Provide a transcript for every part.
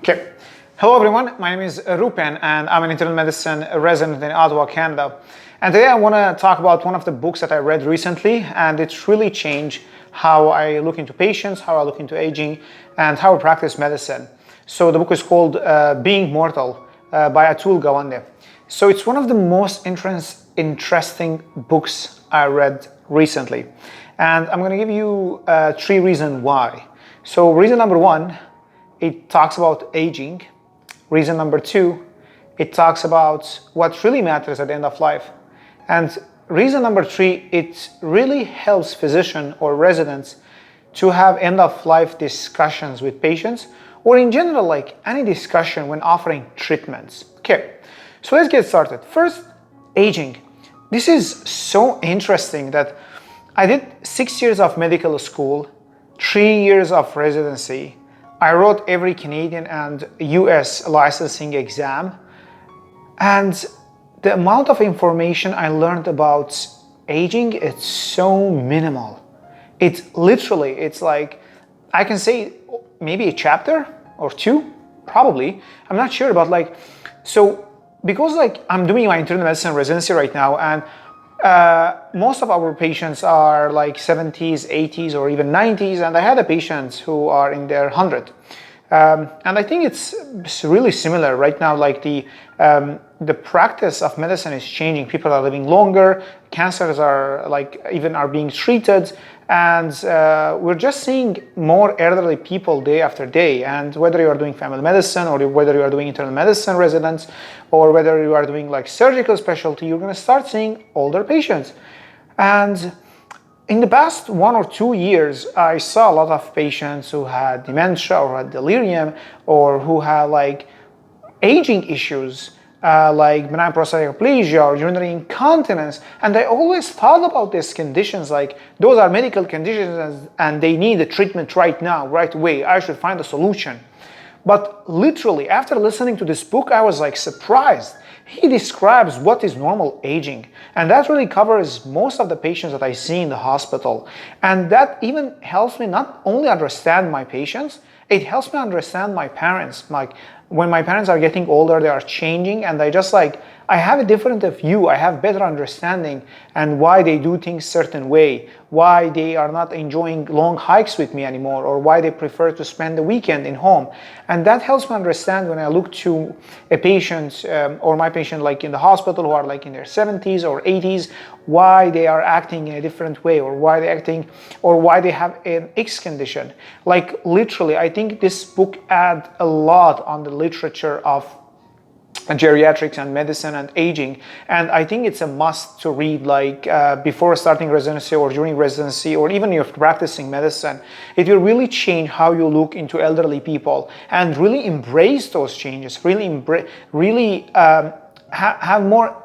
Okay. Hello everyone, my name is Roupen and I'm an internal medicine resident in Ottawa, Canada. And today I want to talk about one of the books that I read recently, and it's really changed how I look into patients, how I look into aging, and how I practice medicine. So the book is called Being Mortal by Atul Gawande. So it's one of the most interesting books I read recently. And I'm going to give you 3 reasons why. So reason number 1, it talks about aging. Reason number 2, it talks about what really matters at the end of life. And reason number 3, it really helps physicians or residents to have end-of-life discussions with patients, or in general, like any discussion when offering treatments. Okay, so let's get started. First, aging. This is so interesting that I did 6 years of medical school, 3 years of residency. I wrote every Canadian and US licensing exam, and the amount of information I learned about aging, it's so minimal. It's like, I can say maybe a chapter or 2, probably. I'm not sure, but like, so because like I'm doing my internal medicine residency right now, and most of our patients are like 70s, 80s, or even 90s, and I had a patients who are in their 100. And I think it's really similar right now. Like the practice of medicine is changing. People are living longer. Cancers are are being treated, and we're just seeing more elderly people day after day. And whether you are doing family medicine, or whether you are doing internal medicine residents, or whether you are doing like surgical specialty, you're going to start seeing older patients. And in the past 1 or 2 years, I saw a lot of patients who had dementia or had delirium, or who had like aging issues, like benign prostatic hyperplasia or urinary incontinence. And I always thought about these conditions like those are medical conditions and they need a treatment right now, right away. I should find a solution. But literally, after listening to this book, I was like surprised. He describes what is normal aging, and that really covers most of the patients that I see in the hospital. And that even helps me not only understand my patients, it helps me understand my parents. Like when my parents are getting older, they are changing, and I have a different view. I have better understanding and why they do things certain way, why they are not enjoying long hikes with me anymore, or why they prefer to spend the weekend in home. And that helps me understand when I look to a patient or my patient like in the hospital who are like in their 70s or 80s, why they are acting in a different way, or why they have an X condition. Like literally, I think this book adds a lot on the literature of geriatrics and medicine and aging, and I think it's a must to read before starting residency or during residency, or even if you're practicing medicine. It will really change how you look into elderly people and really embrace those changes, have more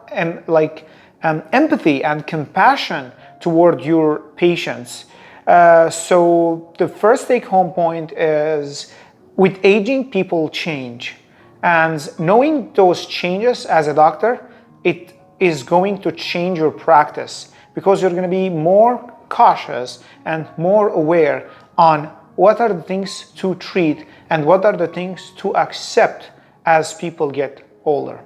empathy and compassion toward your patients. So the first take-home point is, with aging, people change. And knowing those changes as a doctor, it is going to change your practice, because you're going to be more cautious and more aware on what are the things to treat and what are the things to accept as people get older.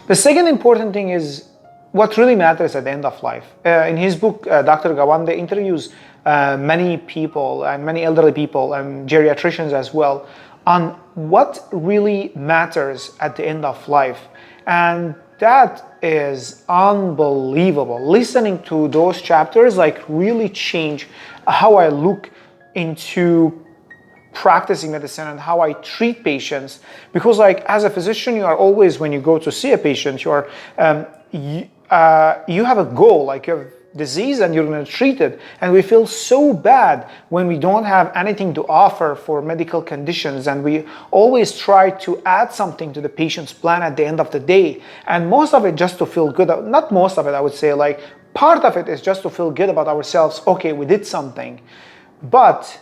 The second important thing is what really matters at the end of life. In his book, Dr. Gawande interviews many people, and many elderly people and geriatricians as well, on what really matters at the end of life. And that is unbelievable. Listening to those chapters really change how I look into practicing medicine and how I treat patients. Because as a physician, you are always, when you go to see a patient, you have a goal, you have disease and you're going to treat it. And we feel so bad when we don't have anything to offer for medical conditions, and we always try to add something to the patient's plan at the end of the day. And most of it just to feel good. Not most of it, I would say, part of it is just to feel good about ourselves. Okay, we did something. But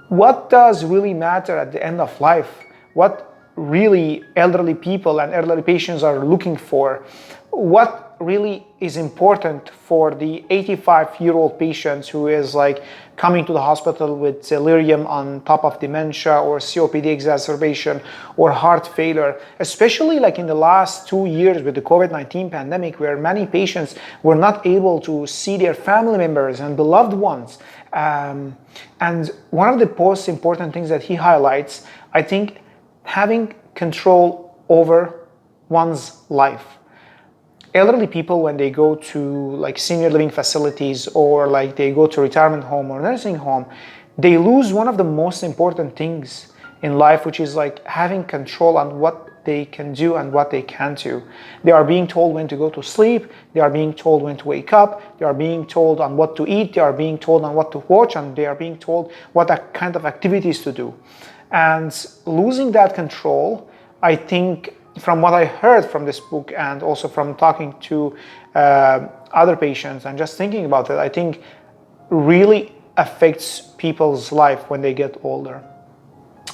what does really matter at the end of life? What really elderly people and elderly patients are looking for? What what really is important for the 85-year-old patient who is like coming to the hospital with delirium on top of dementia or COPD exacerbation or heart failure, especially like in the last 2 years with the COVID-19 pandemic, where many patients were not able to see their family members and beloved ones. And one of the most important things that he highlights, I think, having control over one's life. Elderly people, when they go to like senior living facilities or like they go to retirement home or nursing home, they lose one of the most important things in life, which is like having control on what they can do and what they can't do. They are being told when to go to sleep, they are being told when to wake up, they are being told on what to eat, they are being told on what to watch, and they are being told what kind of activities to do. And losing that control, I think, from what I heard from this book and also from talking to other patients and just thinking about it, I think really affects people's life when they get older.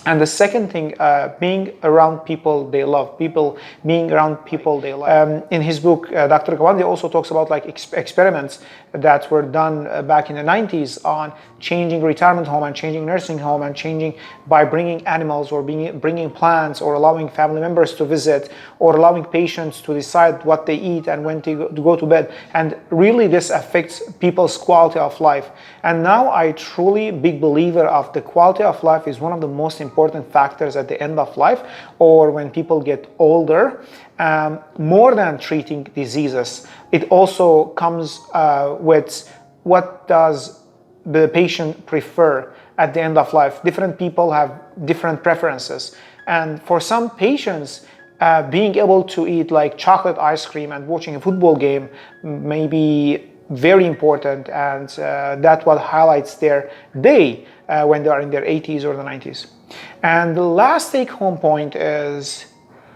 And the second thing, being around people they love, being around people they like. In his book, Dr. Gawande also talks about like experiments that were done back in the 90s on changing retirement home and changing nursing home and changing by bringing animals or bringing plants or allowing family members to visit or allowing patients to decide what they eat and when to go to bed. And really this affects people's quality of life. And now I truly big believer of the quality of life is one of the most important factors at the end of life or when people get older, more than treating diseases. It also comes with what does the patient prefer at the end of life. Different people have different preferences. And for some patients, being able to eat like chocolate ice cream and watching a football game may be very important, and that's what highlights their day when they are in their 80s or the 90s. And the last take-home point is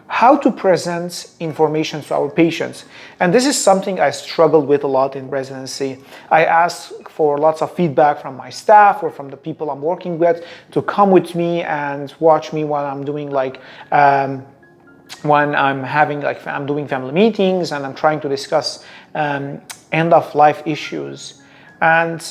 how to present information to our patients. And this is something I struggled with a lot in residency. I asked for lots of feedback from my staff or from the people I'm working with to come with me and watch me while I'm doing like when I'm doing family meetings and I'm trying to discuss end of life issues. And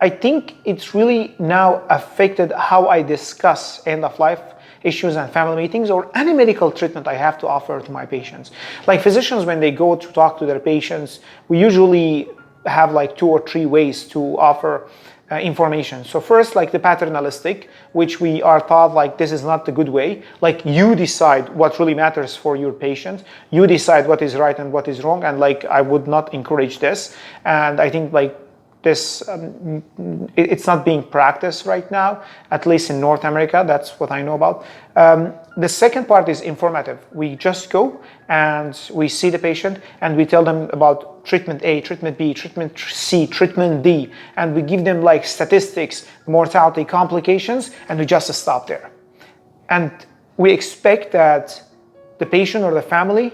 I think it's really now affected how I discuss end of life issues and family meetings or any medical treatment I have to offer to my patients. Like physicians, when they go to talk to their patients, we usually have like 2 or 3 ways to offer information. So first, like the paternalistic, which we are taught like this is not the good way. Like you decide what really matters for your patient. You decide what is right and what is wrong. And like I would not encourage this. And I think like this, it's not being practiced right now, at least in North America. That's what I know about. The second part is informative. We just go and we see the patient and we tell them about treatment A, treatment B, treatment C, treatment D, and we give them like statistics, mortality, complications, and we just stop there. And we expect that the patient or the family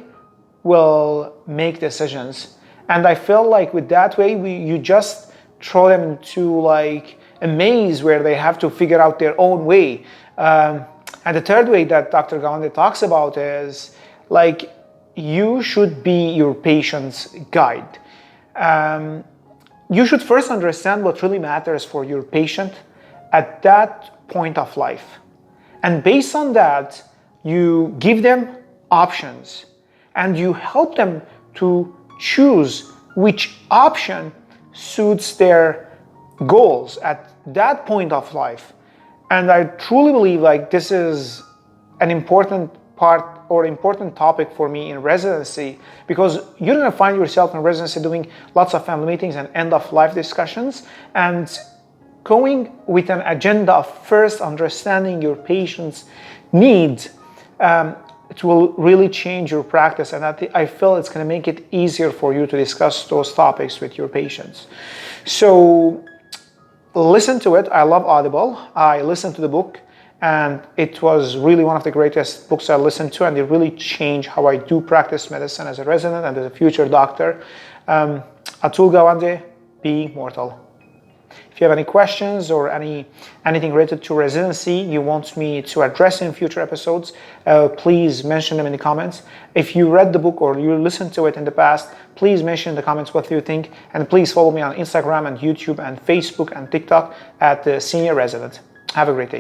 will make decisions. And I feel like with that way, you just throw them into like a maze where they have to figure out their own way. And the third way that Dr. Gawande talks about is like you should be your patient's guide. You should first understand what really matters for your patient at that point of life. And based on that, you give them options and you help them to choose which option suits their goals at that point of life. And I truly believe like this is an important part or important topic for me in residency, because you're going to find yourself in residency doing lots of family meetings and end of life discussions, and going with an agenda of first understanding your patient's needs. It will really change your practice, and I feel it's going to make it easier for you to discuss those topics with your patients. So listen to it. I love Audible. I listened to the book, and it was really one of the greatest books I listened to, and it really changed how I do practice medicine as a resident and as a future doctor. Atul Gawande, Be Mortal. If If you have any questions or anything related to residency you want me to address in future episodes, please mention them in the comments. If you read the book or you listened to it in the past, please mention in the comments what you think, and please follow me on Instagram and YouTube and Facebook and TikTok at the Senior Resident. Have a great day.